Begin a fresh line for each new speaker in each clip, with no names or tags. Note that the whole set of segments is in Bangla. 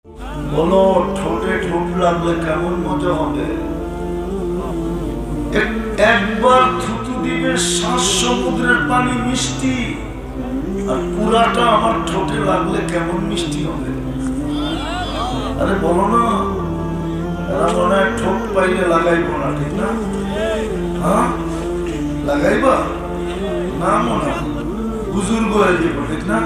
বলো, ঠোঁটে ঠোঁট লাগলে কেমন মজা হবে? একবার থুতু দিবে, শ্বাস সমুদ্রের পানি মিষ্টি, আর পুরাটা আমার ঠোঁটে লাগলে কেমন মিষ্টি হবে? আরে বলো না, এরা মনে হয় ঠোঁট পাইলে লাগাইবো না, ঠিক না? হ্যাঁ, লাগাইবা না মনে বুজুর্গ হয়ে যাবো, ঠিক না?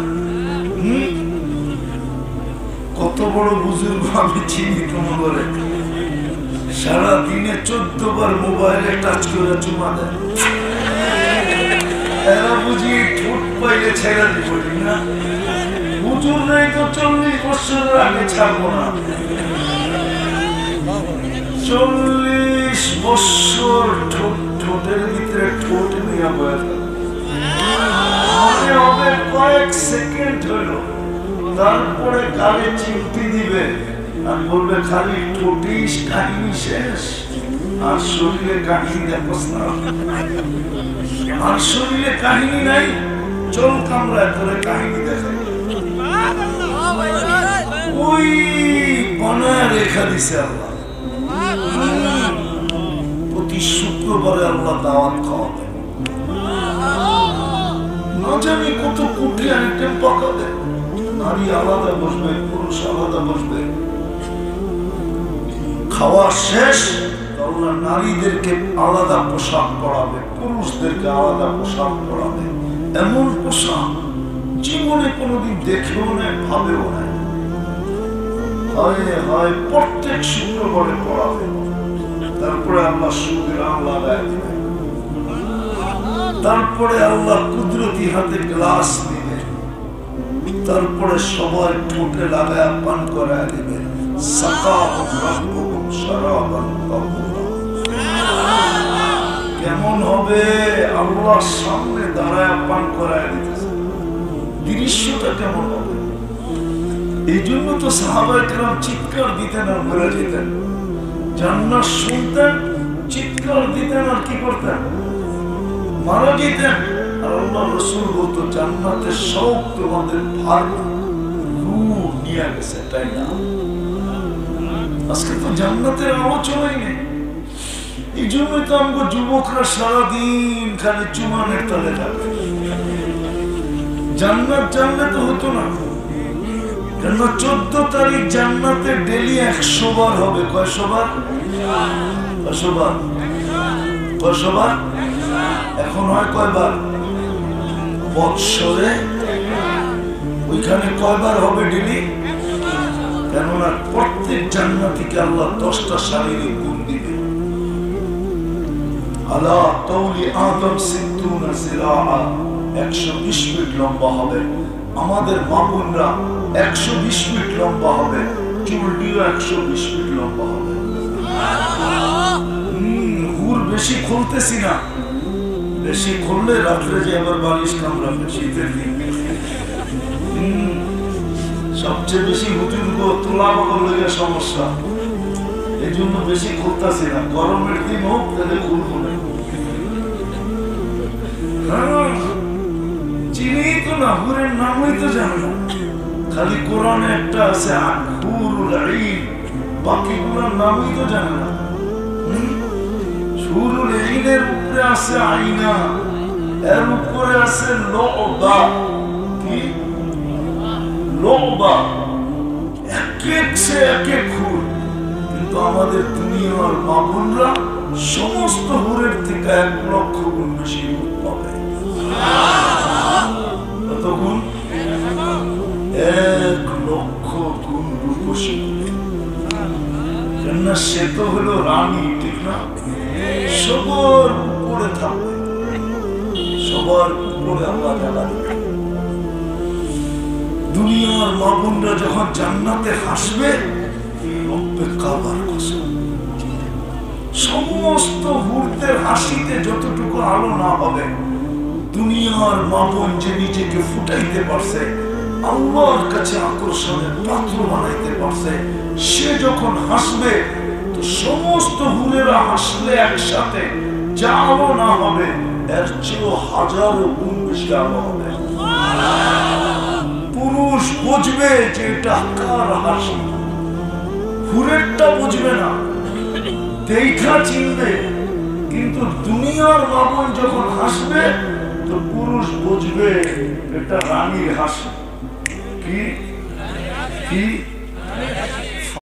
কত বড় বুজুর্গ আমি চিনি তোমার, সারাদিনে 14 বার মোবাইলে টাচ করে চুমা দেয়। এরা বুঝি ঠোঁট পাইলে ছেড়ে দিব, ঠিক না? হুজুর নাই তো 40 বছরের আগে ছাড়বো না। 40 বছর ঠোঁটের ভিতরে ঠোঁট নিয়ে বয়ে মনে হবে কয়েক সেকেন্ড হইল, তারপরে গালে চিমটি দিবে আর বলবে খালি ঠোঁটিস, কাহিনী শেষ। আর শরীরে কাহিনী দেখোস না, আর শরীরে কাহিনী নাই, চোখ কামড়ায় ধরে কাহিনী দেখে। ওই বনায় রেখা দিছে আল্লাহ। প্রতি শুক্রবারে আল্লাহ দাওয়াত খাওয়াবে, না জানি কত কোটি আইটেম পাকাবে। নারী আলাদা বসবে, পুরুষ আলাদা বসবে। খাওয়া শেষ, আল্লাহ নারীদেরকে আলাদা পোশাক পরাবে, পুরুষদেরকে আলাদা পোশাক পরাবে। এমন পোশাক জীবনে কোনোদিন দেখেও নাই, ভাবেও নাই। হয় প্রত্যেক শুক্রবারে পড়াবে। তারপরে আল্লাহ সুদের আল্লাহ দেয়, তারপরে আল্লাহ কুদরতি হাতে গ্লাস দিবে, তারপরে সবাই ঠোঁটে লাগায় পান করায় দিবে। কেমন হবে? আল্লাহর সামনে দাঁড়ায় পান করায় দিতেছে, দৃশ্যটা কেমন হবে? এই জন্য তো সাহাবায়ে কেরাম চিৎকার দিতেন আর বলে যেতেন, জান্নাত শুনতেন, চিৎকার দিতেন আর কি করতেন? মারা যেতেন। আর আল্লাহ রাসূল বলতো, জান্নাতের সব তোমাদের ভাগ রূহ নিয়ে গেছে, তাই না? আজকে তো জান্নাতের আলোচনাই নেই। এই জন্যই তো আমাকে যুবকরা সারাদিন খালি চুমানের তলে থাকে। জান্নাত জানলে তো হতো না, কেন 14 তারিখ জান্নাতে ডেলি 100 বার হবে। কয়শো বার? 100 বার। কয়শো বার? এখন হয় কয়বার? বৎসরে। ওইখানে কয়বার হবে ডেলি? কেননা প্রত্যেক জান্নাতীকে আল্লাহ 10টা শারীরিক গুণ দিবে। আলা তাওলি আদম 60 জিরাআ, 120 ফিট লম্বা হবে। আমাদের মা বোনরা 120 ফিট লম্বা হবে, চুলটিও 120 ফিট লম্বা হবে। হুর বেশি খুলতেছি না, বেশি খুললে রাত্রে যে আবার বালিশ কামড়াবে শীতের দিন। সবচেয়ে বেশি হুজুরগো তোলা করলে সমস্যা, এই জন্য বেশি খুলতেছি না। গরমের দিন হোক তাহলে খুলবো না। চিনি তো না, হুরের নামই তো জানো না। খালি কোরআনে একটা আছে হুরুল আইন, বাকিগুলোর নামই তো জানে না। হুরুল আইনের উপরে আছে আইনা, এর উপরে আছে লওবা। কি লওবা? এক এক সে এক এক হুর। কিন্তু আমাদের দুনিয়ার মা বোনরা সমস্ত হুরের থেকে 1 লক্ষ গুণ বেশি হুর পাবে। কত গুণ? 1 লক্ষ গুণ রূপসী। কেননা সে তো হলো রানী, ঠিক না? সবার উপরে থাকবে, সবার উপরে আল্লাহ তাআলা। দুনিয়ার মা বোনরা যখন জান্নাতে হাসবে, রব্বে কাবার কসম, সমস্ত হুরদের হাসিতে যতটুকু আলো না হবে, দুনিয়ার মা বোন যে নিজেকে ফুটাইতে পারছে, আল্লাহর কাছে আকর্ষণের পাত্র বানাইতে পারছে, সে যখন হাসবে তো সমস্ত হুরেরা হাসলে একসাথে যা আলো না হবে, এর চেয়েও হাজারো গুণ বেশি আলো হবে। পুরুষ বুঝবে যে এটা কার হাসি, হুরেরটা বুঝবে না, দেখা চিনবে, কিন্তু দুনিয়ার মামুন যখন হাসবে তো পুরুষ বুঝবে এটা রানীর হাসি। কি কি